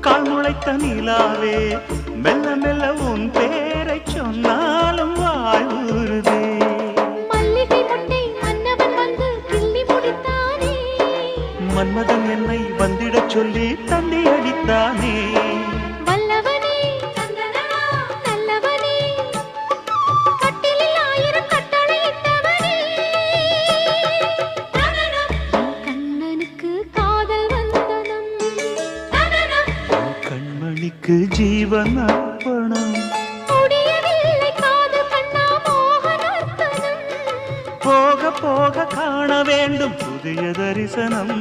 கால் முளைத்த நிலாவே மெல்ல மெல்ல உன் பேரை சொன்னாலும் வாய் ஊறுதே. மல்லிகை முட்டை மன்னவன் வந்து கிள்ளி முடித்தானே, மன்மதன் என்னை வந்திடச் சொல்லி தந்தி அடித்தானே. வல்லவனே நல்லவனே, கட்டிலில் 1000 கட்டளையிட்டவனே, கண்ணனுக்கு காதல் வந்தனம், கண்மணிக்கு ஜீவன் அர்ப்பணம். முடியவில்லை காதல் கண்ணா மோகனர்த்தனம். போக போக காண வேண்டும் புதிய தரிசனம்.